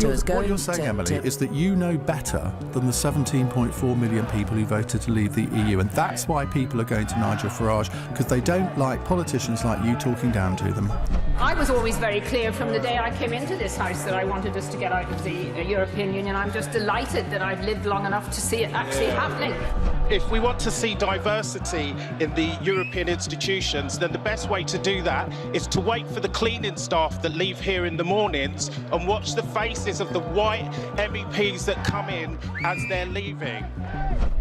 what you're saying, Emily, is that you know better than the 17.4 million people who voted to leave the EU, and that's why people are going to Nigel Farage, because they don't like politicians like you talking down to them. I was always very clear from the day I came into this House that I wanted us to get out of the European Union. I'm just delighted that I've lived long enough to see it actually happening. If we want to see diversity in the European institutions, then the best way to do that is to wait for the cleaning staff that leave here in the mornings and watch the faces of the white MEPs that come in as they're leaving.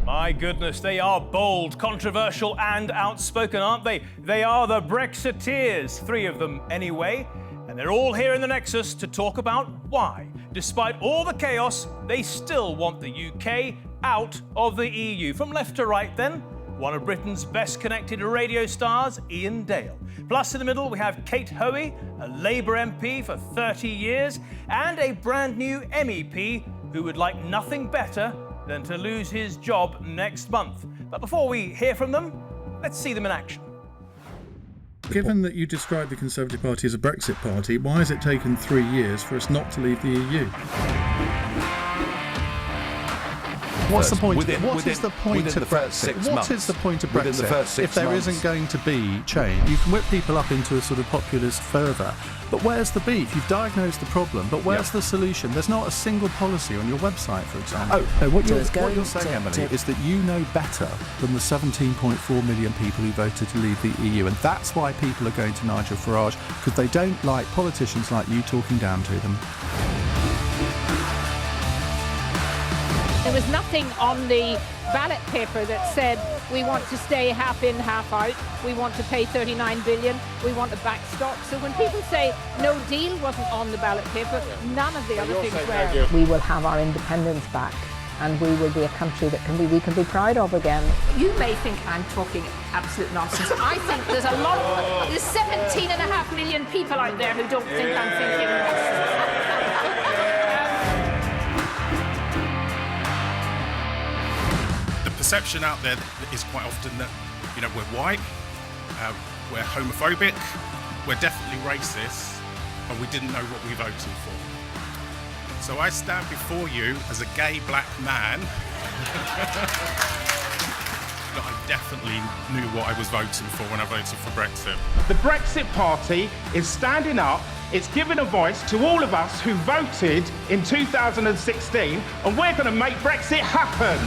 My goodness, they are bold, controversial and outspoken, aren't they? They are the Brexiteers, 3 of them anyway. And they're all here in the Nexus to talk about why, despite all the chaos, they still want the UK out of the EU. From left to right then, one of Britain's best connected radio stars, Iain Dale. Plus in the middle we have Kate Hoey, a Labour MP for 30 years, and a brand new MEP who would like nothing better than to lose his job next month. But before we hear from them, let's see them in action. Given that you describe the Conservative Party as a Brexit party, why has it taken 3 years for us not to leave the EU? What's the point? What is the point of Brexit? What is the point of Brexit if there isn't going to be change? You can whip people up into a sort of populist fervour, but where's the beef? You've diagnosed the problem, but where's the solution? There's not a single policy on your website, for example. No, what you're saying, Emily, is that you know better than the 17.4 million people who voted to leave the EU, and that's why people are going to Nigel Farage, because they don't like politicians like you talking down to them. There was nothing on the ballot paper that said we want to stay half in, half out, we want to pay 39 billion, we want a backstop. So when people say no deal wasn't on the ballot paper, none of the other things were. We will have our independence back and we will be a country that we can be proud of again. You may think I'm talking absolute nonsense. I think there's there's 17.5 million people out there who don't think I'm thinking nonsense. Perception out there is quite often that, you know, we're white, we're homophobic, we're definitely racist, and we didn't know what we voted for. So I stand before you as a gay black man that I definitely knew what I was voting for when I voted for Brexit. The Brexit Party is standing up. It's giving a voice to all of us who voted in 2016, and we're going to make Brexit happen.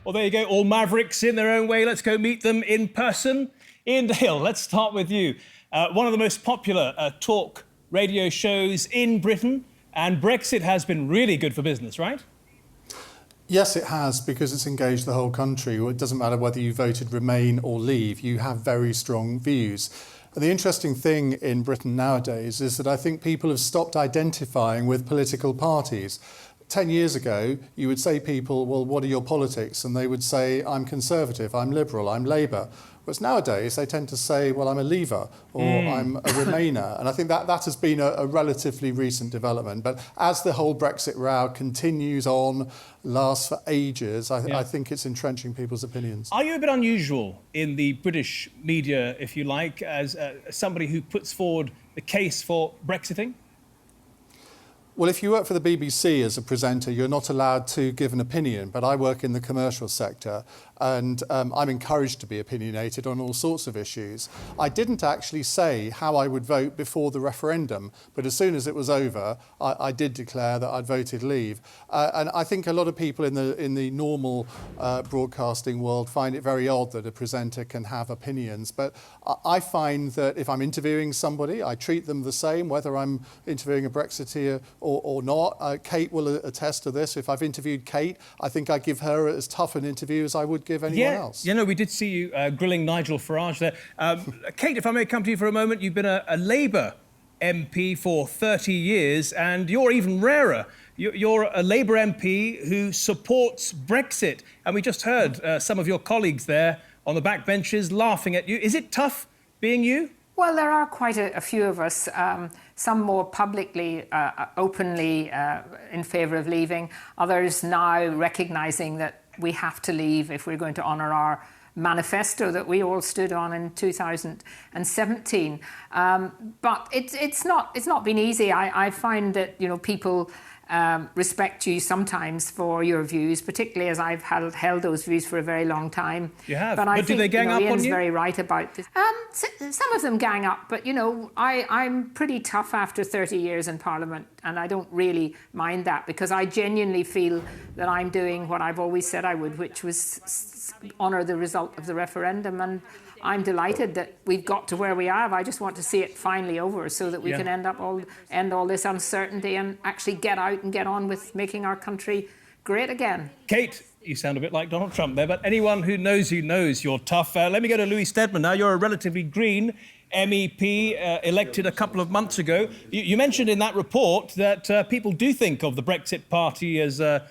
Well, there you go, all mavericks in their own way. Let's go meet them in person. Iain Dale, let's start with you. One of the most popular talk radio shows in Britain, and Brexit has been really good for business, right? Yes, it has, because it's engaged the whole country. It doesn't matter whether you voted Remain or Leave, you have very strong views. And the interesting thing in Britain nowadays is that I think people have stopped identifying with political parties. 10 years ago, you would say people, well, what are your politics? And they would say, I'm Conservative, I'm Liberal, I'm Labour. Whereas nowadays, they tend to say, well, I'm a Leaver or I'm a Remainer. And I think that has been a relatively recent development. But as the whole Brexit row continues on, lasts for ages, I think it's entrenching people's opinions. Are you a bit unusual in the British media, if you like, as somebody who puts forward the case for Brexiting? Well, if you work for the BBC as a presenter, you're not allowed to give an opinion, but I work in the commercial sector and I'm encouraged to be opinionated on all sorts of issues. I didn't actually say how I would vote before the referendum, but as soon as it was over, I did declare that I'd voted Leave. And I think a lot of people in the normal broadcasting world find it very odd that a presenter can have opinions, but I find that if I'm interviewing somebody, I treat them the same, whether I'm interviewing a Brexiteer or not. Kate will attest to this. If I've interviewed Kate, I think I give her as tough an interview as I would give anyone else. You know, we did see you grilling Nigel Farage there. Kate, if I may come to you for a moment, you've been a Labour MP for 30 years, and you're even rarer. You're a Labour MP who supports Brexit, and we just heard some of your colleagues there on the back benches laughing at you. Is it tough being you? Well, there are quite a few of us, some more publicly, openly in favour of leaving, others now recognising that we have to leave if we're going to honour our manifesto that we all stood on in 2017. But it's not been easy. I find that, you know, people respect you sometimes for your views, particularly as I've held those views for a very long time. You have, but I think, do they gang up Iain's on you? very right about this. Some of them gang up, but you know, I'm pretty tough after 30 years in Parliament, and I don't really mind that, because I genuinely feel that I'm doing what I've always said I would, which was honour the result of the referendum. And I'm delighted that we've got to where we are. I just want to see it finally over, so that we can end all this uncertainty and actually get out and get on with making our country great again. Kate, you sound a bit like Donald Trump there, but anyone who knows you knows you're tough. Let me go to Louis Stedman now. You're a relatively green MEP, elected a couple of months ago. You mentioned in that report that people do think of the Brexit Party as, sort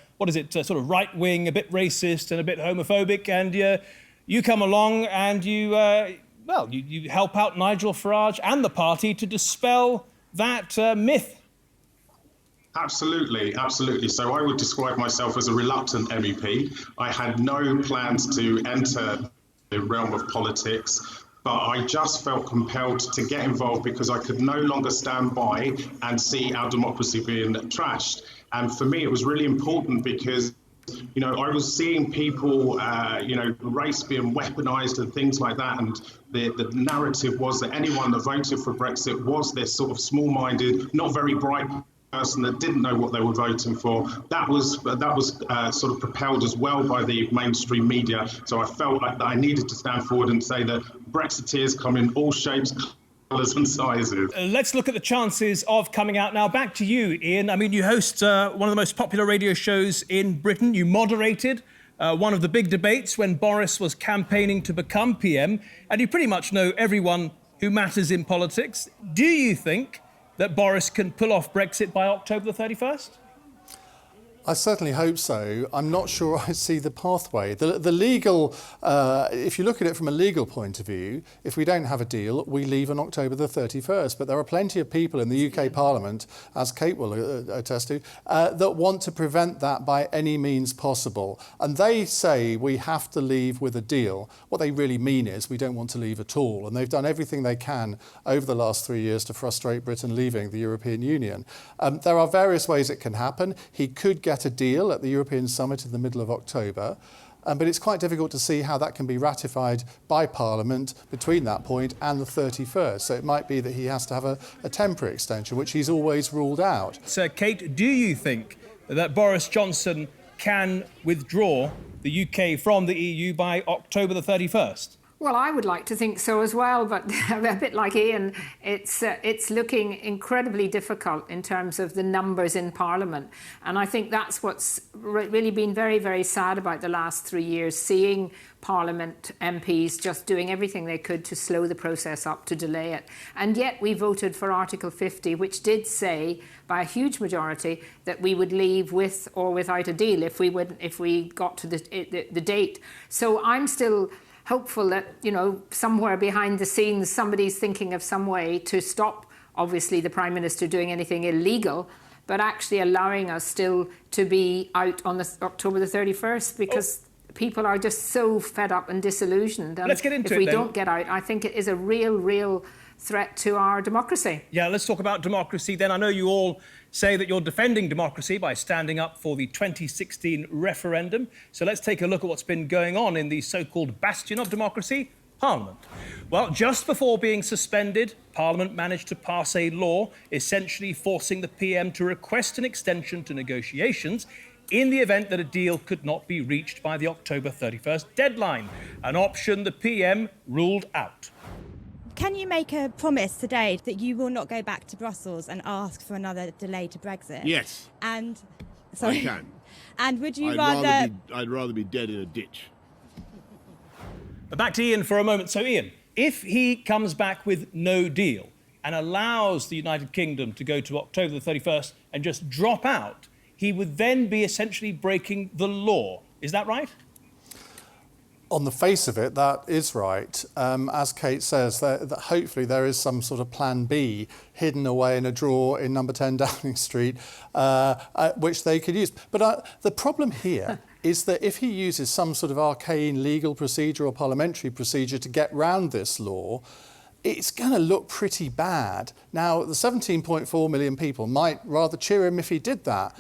of right-wing, a bit racist and a bit homophobic, and you come along and you help out Nigel Farage and the party to dispel that myth. Absolutely. So I would describe myself as a reluctant MEP. I had no plans to enter the realm of politics, but I just felt compelled to get involved because I could no longer stand by and see our democracy being trashed. And for me, it was really important because, you know, I was seeing people, race being weaponised and things like that. And the narrative was that anyone that voted for Brexit was this sort of small-minded, not very bright person that didn't know what they were voting for. That was sort of propelled as well by the mainstream media. So I felt like that I needed to stand forward and say that Brexiteers come in all shapes, colours and sizes. Let's look at the chances of coming out now. Back to you, Iain. I mean, you host one of the most popular radio shows in Britain. You moderated one of the big debates when Boris was campaigning to become PM, and you pretty much know everyone who matters in politics. Do you think that Boris can pull off Brexit by October the 31st? I certainly hope so. I'm not sure I see the pathway. The legal, if you look at it from a legal point of view, if we don't have a deal, we leave on October the 31st. But there are plenty of people in the UK Parliament, as Kate will attest to, that want to prevent that by any means possible. And they say we have to leave with a deal. What they really mean is we don't want to leave at all. And they've done everything they can over the last 3 years to frustrate Britain leaving the European Union. There are various ways it can happen. He could get a deal at the European Summit in the middle of October, but it's quite difficult to see how that can be ratified by Parliament between that point and the 31st. So it might be that he has to have a temporary extension, which he's always ruled out. So, Kate, do you think that Boris Johnson can withdraw the UK from the EU by October the 31st? Well, I would like to think so as well, but a bit like Iain, it's looking incredibly difficult in terms of the numbers in Parliament. And I think that's what's really been very, very sad about the last 3 years, seeing Parliament MPs just doing everything they could to slow the process up, to delay it. And yet we voted for Article 50, which did say by a huge majority that we would leave with or without a deal if we got to the date. So I'm still hopeful that, you know, somewhere behind the scenes somebody's thinking of some way to stop, obviously, the Prime Minister doing anything illegal, but actually allowing us still to be out on October the 31st, because people are just so fed up and disillusioned. And let's get into it. If we don't get out, I think it is a real threat to our democracy. Yeah, let's talk about democracy then. I know you all say that you're defending democracy by standing up for the 2016 referendum. So let's take a look at what's been going on in the so-called bastion of democracy, Parliament. Well, just before being suspended, Parliament managed to pass a law essentially forcing the PM to request an extension to negotiations in the event that a deal could not be reached by the October 31st deadline, an option the PM ruled out. Can you make a promise today that you will not go back to Brussels and ask for another delay to Brexit? Yes. And I can. And would you I'd rather be dead in a ditch. Back to Iain for a moment. So, Iain, if he comes back with no deal and allows the United Kingdom to go to October the 31st and just drop out, he would then be essentially breaking the law. Is that right? On the face of it, that is right. As Kate says, that hopefully there is some sort of plan B hidden away in a drawer in number 10 Downing Street, which they could use. But the problem here is that if he uses some sort of arcane legal procedure or parliamentary procedure to get round this law, it's going to look pretty bad. Now, the 17.4 million people might rather cheer him if he did that,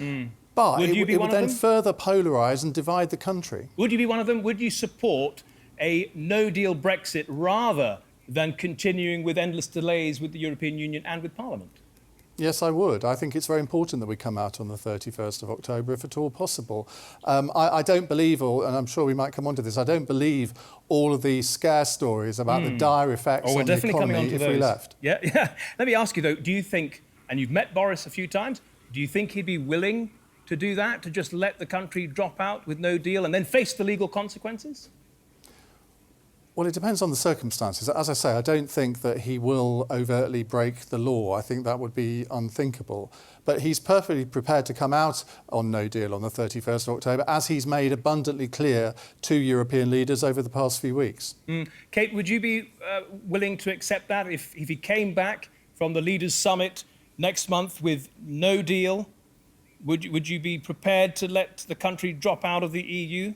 but it would then further polarise and divide the country. Would you be one of them? Would you support a no-deal Brexit rather than continuing with endless delays with the European Union and with Parliament? Yes, I would. I think it's very important that we come out on the 31st of October, if at all possible. I don't believe, and I'm sure we might come on to this, I don't believe all of the scare stories about the dire effects on the economy if we left. Yeah. Let me ask you, though, do you think, and you've met Boris a few times, do you think he'd be willing to do that, to just let the country drop out with no deal and then face the legal consequences? Well, it depends on the circumstances. As I say, I don't think that he will overtly break the law. I think that would be unthinkable. But he's perfectly prepared to come out on no deal on the 31st of October, as he's made abundantly clear to European leaders over the past few weeks. Kate, would you be willing to accept that if he came back from the Leaders' Summit next month with no deal? Would you be prepared to let the country drop out of the EU?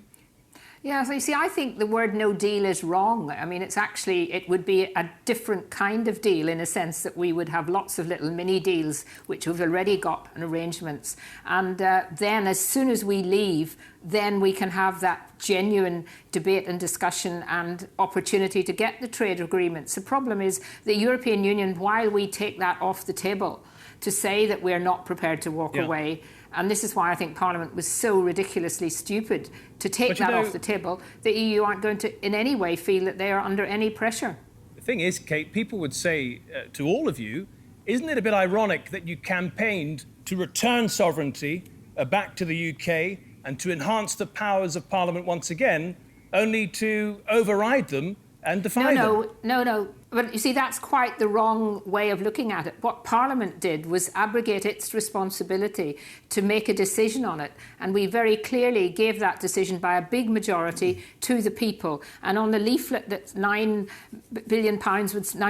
Yeah, so you see, I think the word no deal is wrong. I mean, it would be a different kind of deal in a sense that we would have lots of little mini deals which we've already got and arrangements. And then as soon as we leave, then we can have that genuine debate and discussion and opportunity to get the trade agreements. The problem is the European Union, while we take that off the table to say that we're not prepared to walk away, and this is why I think Parliament was so ridiculously stupid to take that off the table. The EU aren't going to in any way feel that they are under any pressure. The thing is, Kate, people would say to all of you, isn't it a bit ironic that you campaigned to return sovereignty back to the UK and to enhance the powers of Parliament once again, only to override them and defy them? No. But you see, that's quite the wrong way of looking at it. What Parliament did was abrogate its responsibility to make a decision on it. And we very clearly gave that decision by a big majority to the people. And on the leaflet that £9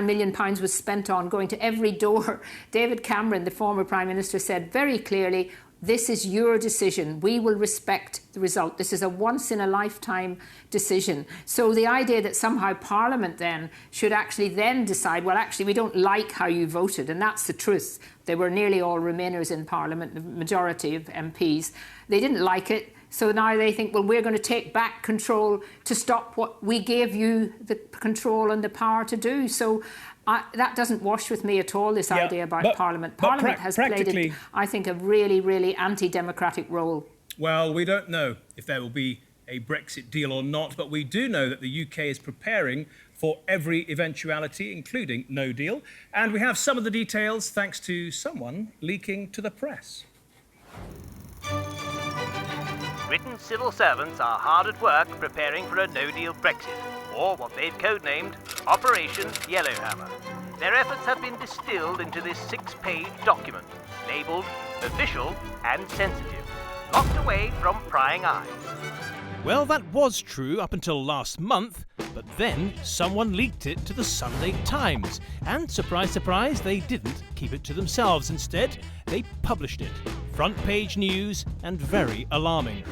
million was spent on going to every door, David Cameron, the former Prime Minister, said very clearly, this is your decision. We will respect the result. This is a once-in-a-lifetime decision. So the idea that somehow Parliament then should actually then decide, well, actually, we don't like how you voted, and that's the truth. They were nearly all Remainers in Parliament, the majority of MPs. They didn't like it, so now they think, well, we're going to take back control to stop what we gave you the control and the power to do. So that doesn't wash with me at all, this idea about Parliament. Parliament has played, I think, a really, really anti-democratic role. Well, we don't know if there will be a Brexit deal or not, but we do know that the UK is preparing for every eventuality, including no deal. And we have some of the details thanks to someone leaking to the press. Britain's civil servants are hard at work preparing for a no-deal Brexit, or what they've codenamed Operation Yellowhammer. Their efforts have been distilled into this 6-page document, labelled Official and Sensitive, locked away from prying eyes. Well, that was true up until last month, but then someone leaked it to the Sunday Times. And surprise, surprise, they didn't keep it to themselves. Instead, they published it. Front page news and very alarming.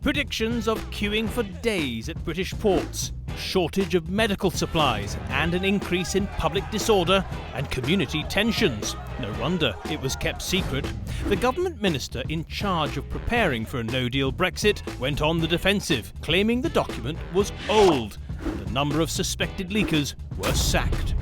Predictions of queuing for days at British ports, shortage of medical supplies, and an increase in public disorder and community tensions. No wonder it was kept secret. The government minister in charge of preparing for a no-deal Brexit went on the defensive, claiming the document was old and a number of suspected leakers were sacked.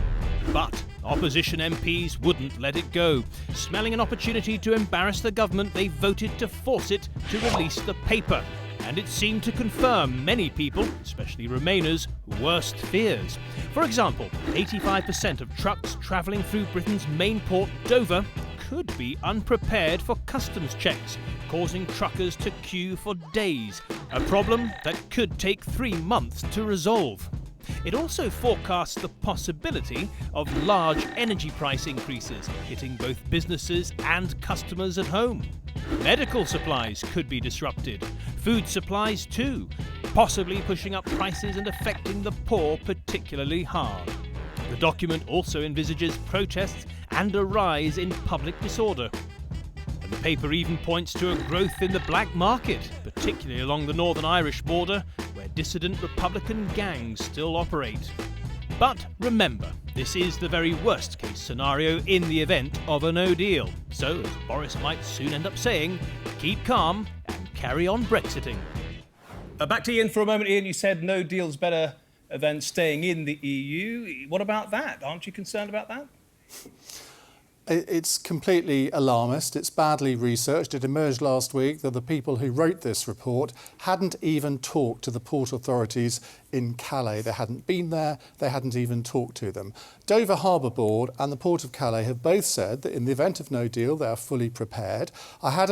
But opposition MPs wouldn't let it go. Smelling an opportunity to embarrass the government, they voted to force it to release the paper. And it seemed to confirm many people, especially Remainers' worst fears. For example, 85% of trucks travelling through Britain's main port, Dover, could be unprepared for customs checks, causing truckers to queue for days, a problem that could take 3 months to resolve. It also forecasts the possibility of large energy price increases, hitting both businesses and customers at home. Medical supplies could be disrupted, food supplies too, possibly pushing up prices and affecting the poor particularly hard. The document also envisages protests and a rise in public disorder. And the paper even points to a growth in the black market, particularly along the Northern Irish border, where dissident Republican gangs still operate. But remember, this is the very worst case scenario in the event of a no deal. So, as Boris might soon end up saying, keep calm and carry on Brexiting. Back to Iain for a moment. Iain, you said no deal's better than staying in the EU. What about that? Aren't you concerned about that? It's completely alarmist. It's badly researched. It emerged last week that the people who wrote this report hadn't even talked to the port authorities in Calais. They hadn't been there. They hadn't even talked to them. Dover Harbour Board and the Port of Calais have both said that in the event of no deal, they are fully prepared. I had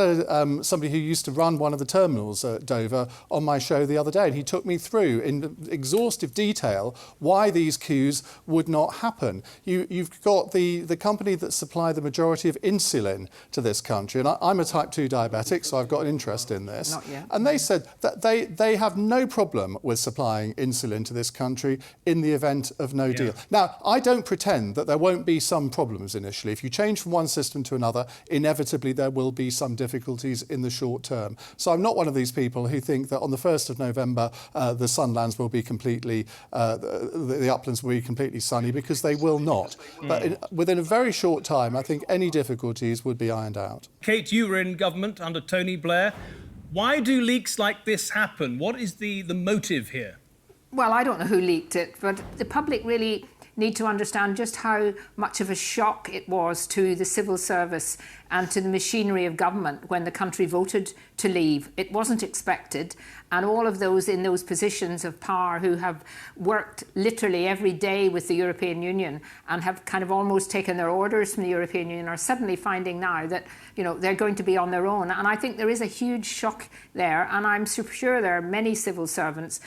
somebody who used to run one of the terminals at Dover on my show the other day, and he took me through in exhaustive detail why these queues would not happen. You've got the company that supplies the majority of insulin to this country, and I'm a type 2 diabetic, so I've got an interest in this. Not yet. And they said that they have no problem with supplying insulin to this country in the event of no deal. Now, I don't pretend that there won't be some problems initially. If you change from one system to another, inevitably there will be some difficulties in the short term. So I'm not one of these people who think that on the 1st of November the sunlands will be completely, the uplands will be completely sunny, because they will not. But within a very short time, I think any difficulties would be ironed out. Kate, you were in government under Tony Blair. Why do leaks like this happen? What is the motive here? Well, I don't know who leaked it, but the public really need to understand just how much of a shock it was to the civil service and to the machinery of government when the country voted to leave. It wasn't expected, and all of those in those positions of power who have worked literally every day with the European Union and have kind of almost taken their orders from the European Union are suddenly finding now that, you know, they're going to be on their own. And I think there is a huge shock there, and I'm sure there are many civil servants,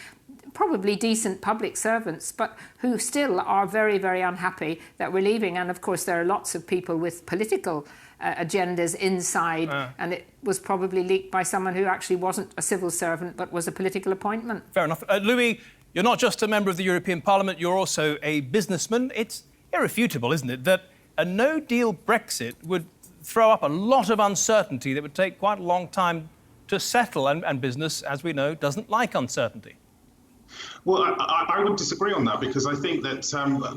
probably decent public servants, but who still are very, very unhappy that we're leaving. And of course, there are lots of people with political agendas inside, and it was probably leaked by someone who actually wasn't a civil servant, but was a political appointment. Fair enough. Louis, you're not just a member of the European Parliament, you're also a businessman. It's irrefutable, isn't it, that a no-deal Brexit would throw up a lot of uncertainty that would take quite a long time to settle, and business, as we know, doesn't like uncertainty. Well, I would disagree on that, because I think that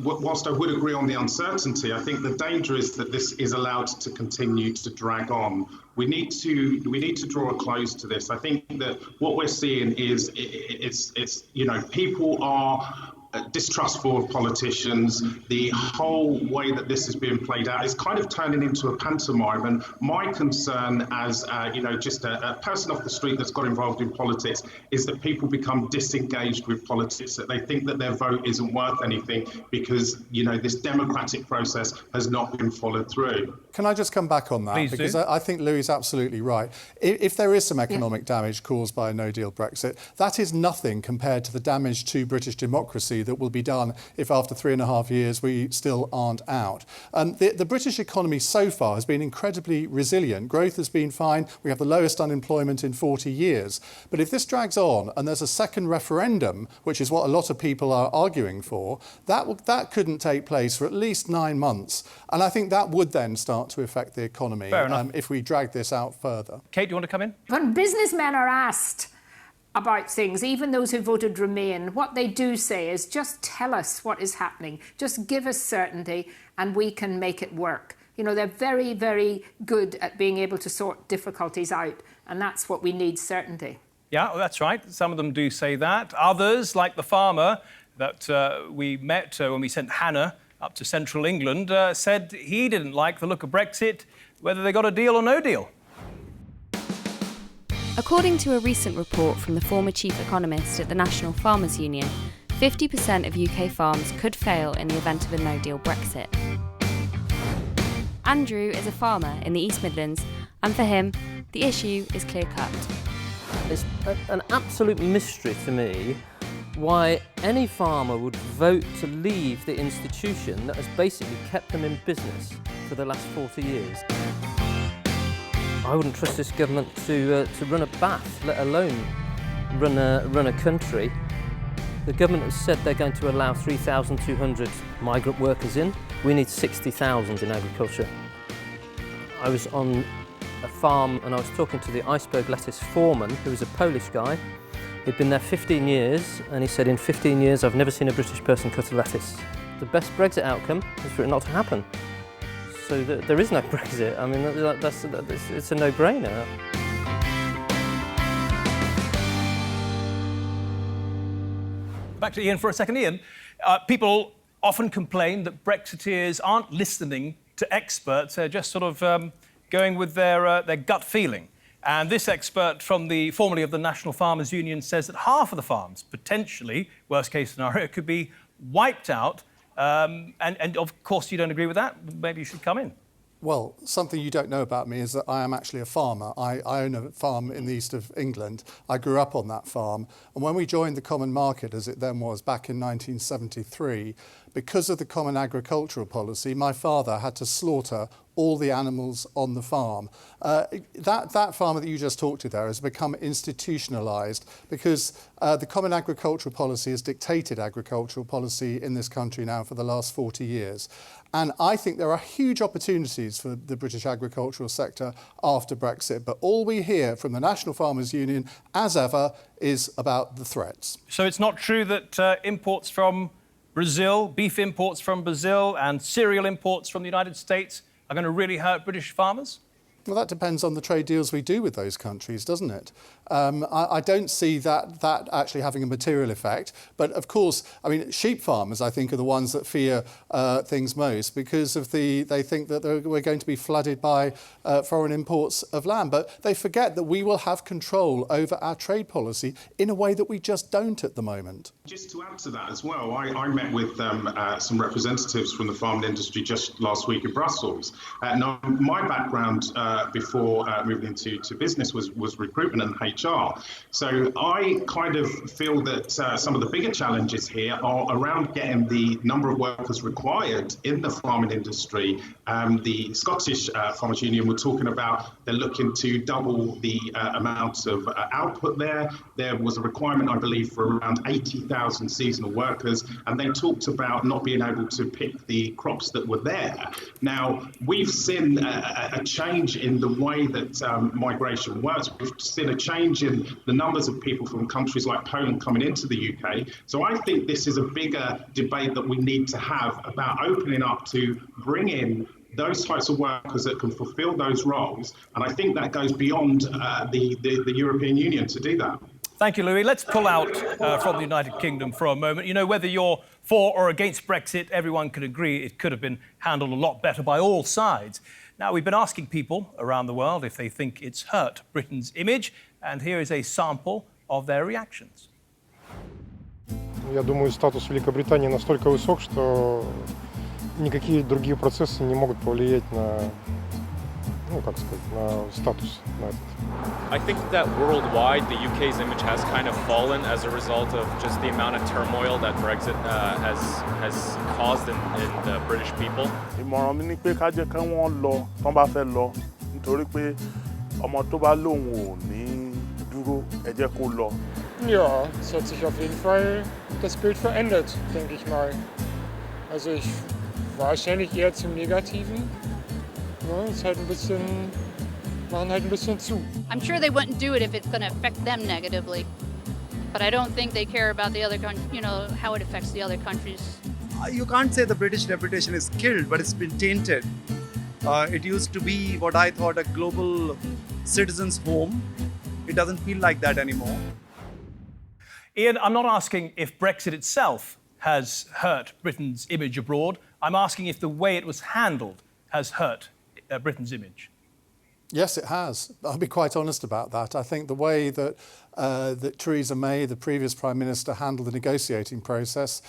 whilst I would agree on the uncertainty, I think the danger is that this is allowed to continue to drag on. We need to draw a close to this. I think that what we're seeing is it's you know, people are distrustful of politicians. The whole way that this is being played out is kind of turning into a pantomime. And my concern as, you know, just a person off the street that's got involved in politics is that people become disengaged with politics, that they think that their vote isn't worth anything because, you know, this democratic process has not been followed through. Can I just come back on that? Please because do. I think Louis is absolutely right. If there is some economic damage caused by a no-deal Brexit, that is nothing compared to the damage to British democracy that will be done if after 3.5 years we still aren't out. The British economy so far has been incredibly resilient. Growth has been fine. We have the lowest unemployment in 40 years. But if this drags on and there's a second referendum, which is what a lot of people are arguing for, that couldn't take place for at least 9 months. And I think that would then start to affect the economy if we drag this out further. Kate, do you want to come in? When businessmen are asked about things, even those who voted Remain, what they do say is just tell us what is happening, just give us certainty and we can make it work. You know, they're very, very good at being able to sort difficulties out, and that's what we need, certainty. Yeah, well, that's right. Some of them do say that. Others, like the farmer that we met when we sent Hannah up to central England, said he didn't like the look of Brexit, whether they got a deal or no deal. According to a recent report from the former chief economist at the National Farmers Union, 50% of UK farms could fail in the event of a no-deal Brexit. Andrew is a farmer in the East Midlands, and for him, the issue is clear-cut. It's an absolute mystery to me why any farmer would vote to leave the institution that has basically kept them in business for the last 40 years. I wouldn't trust this government to run a bath, let alone run a country. The government has said they're going to allow 3,200 migrant workers in. We need 60,000 in agriculture. I was on a farm, and I was talking to the iceberg lettuce foreman, who was a Polish guy. He'd been there 15 years, and he said, in 15 years, I've never seen a British person cut a lettuce. The best Brexit outcome is for it not to happen. So there is no Brexit. I mean, it's a no-brainer. Back to Iain for a second. Iain, people often complain that Brexiteers aren't listening to experts. They're just sort of going with their gut feeling. And this expert from formerly of the National Farmers Union says that half of the farms, potentially, worst case scenario, could be wiped out. And of course you don't agree with that. Maybe you should come in. Well, something you don't know about me is that I am actually a farmer. I own a farm in the east of England. I grew up on that farm. And when we joined the Common Market, as it then was, back in 1973, because of the Common Agricultural Policy, my father had to slaughter all the animals on the farm. That farmer that you just talked to there has become institutionalised because the Common Agricultural Policy has dictated agricultural policy in this country now for the last 40 years. And I think there are huge opportunities for the British agricultural sector after Brexit. But all we hear from the National Farmers Union, as ever, is about the threats. So it's not true that imports from Brazil, beef imports from Brazil and cereal imports from the United States are going to really hurt British farmers? Well, that depends on the trade deals we do with those countries, doesn't it? I don't see that actually having a material effect. But of course, I mean, sheep farmers, I think, are the ones that fear things most because of they think that we're going to be flooded by foreign imports of lamb. But they forget that we will have control over our trade policy in a way that we just don't at the moment. Just to add to that as well, I met with some representatives from the farming industry just last week in Brussels. Now, my background before moving into business was recruitment and HR. So I kind of feel that some of the bigger challenges here are around getting the number of workers required in the farming industry. The Scottish Farmers Union were talking about they're looking to double the amount of output there. There was a requirement, I believe, for around 80,000 seasonal workers, and they talked about not being able to pick the crops that were there. Now, we've seen a change in the way that migration works. We've seen a change in the numbers of people from countries like Poland coming into the UK. So I think this is a bigger debate that we need to have about opening up to bring in those types of workers that can fulfil those roles. And I think that goes beyond the European Union to do that. Thank you, Louis. Let's pull out from the United Kingdom for a moment. You know, whether you're for or against Brexit, everyone can agree it could have been handled a lot better by all sides. Now, we've been asking people around the world if they think it's hurt Britain's image, and here is a sample of their reactions. Я думаю, статус Великобритании настолько высок, что никакие другие процессы не могут повлиять на, на статус на этот. I think that worldwide the UK's image has kind of fallen as a result of just the amount of turmoil that Brexit has caused in the British people. Ìmọ̀ràn mi ni pé ká jẹ́ kí wọ́n lọ tán bá fẹ́ lọ nítorí pé ọmọ tó bá lóun ò ní dúró ẹ jẹ́ kó lọ. Ja, es hat sich auf jeden Fall das Bild verändert, denke ich mal. Also ich wahrscheinlich eher zum Negativen. Ja, ist halt ein bisschen, machen halt ein bisschen zu. I'm sure they wouldn't do it if it's going to affect them negatively. But I don't think they care about the other how it affects the other countries. You can't say the British reputation is killed, but it's been tainted. It used to be what I thought a global citizen's home. It doesn't feel like that anymore. Iain, I'm not asking if Brexit itself has hurt Britain's image abroad. I'm asking if the way it was handled has hurt Britain's image. Yes, it has. I'll be quite honest about that. I think the way that Theresa May, the previous Prime Minister, handled the negotiating process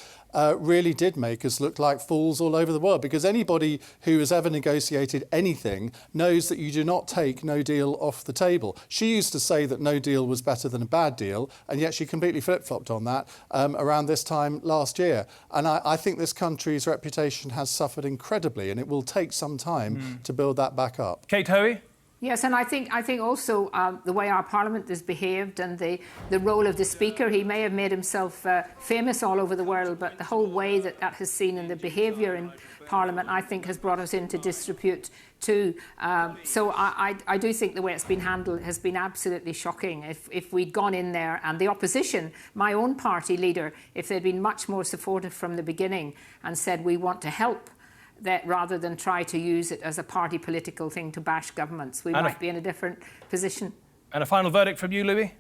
really did make us look like fools all over the world, because anybody who has ever negotiated anything knows that you do not take no deal off the table. She used to say that no deal was better than a bad deal, and yet she completely flip-flopped on that around this time last year. And I think this country's reputation has suffered incredibly, and it will take some time to build that back up. Kate Hoey? Yes, and I think also the way our Parliament has behaved and the role of the Speaker, he may have made himself famous all over the world, but the whole way that has seen and the behaviour in Parliament, I think, has brought us into disrepute too. So I do think the way it's been handled has been absolutely shocking. If we'd gone in there and the opposition, my own party leader, if they'd been much more supportive from the beginning and said we want to help, that rather than try to use it as a party political thing to bash governments, we might be in a different position. And a final verdict from you, Louis?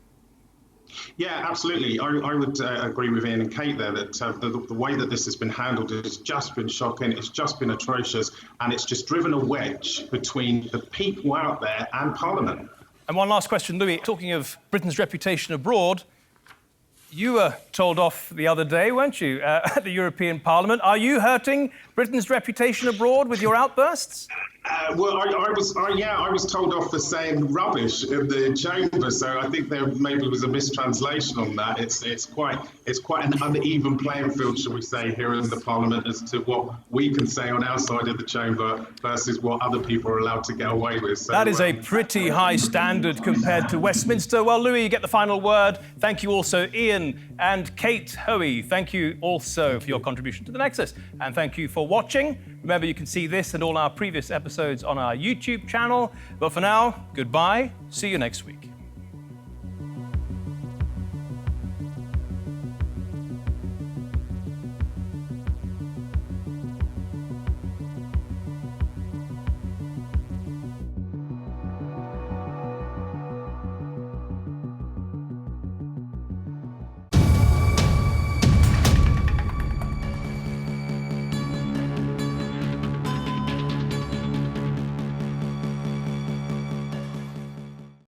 Yeah, absolutely. I would agree with Iain and Kate there that the way that this has been handled has just been shocking. It's just been atrocious, and it's just driven a wedge between the people out there and Parliament. And one last question, Louis. Talking of Britain's reputation abroad, you were told off the other day, weren't you, at the European Parliament? Are you hurting Britain's reputation abroad with your outbursts? Well, I was told off for saying rubbish in the chamber, so I think there maybe was a mistranslation on that. It's quite an uneven playing field, shall we say, here in the Parliament as to what we can say on our side of the chamber versus what other people are allowed to get away with. So, that is a pretty high standard compared to Westminster. Well, Louis, you get the final word. Thank you also, Iain and Kate Hoey. Thank you also for your contribution to the Nexus, and thank you for watching. Remember, you can see this and all our previous episodes on our YouTube channel. But for now, goodbye. See you next week.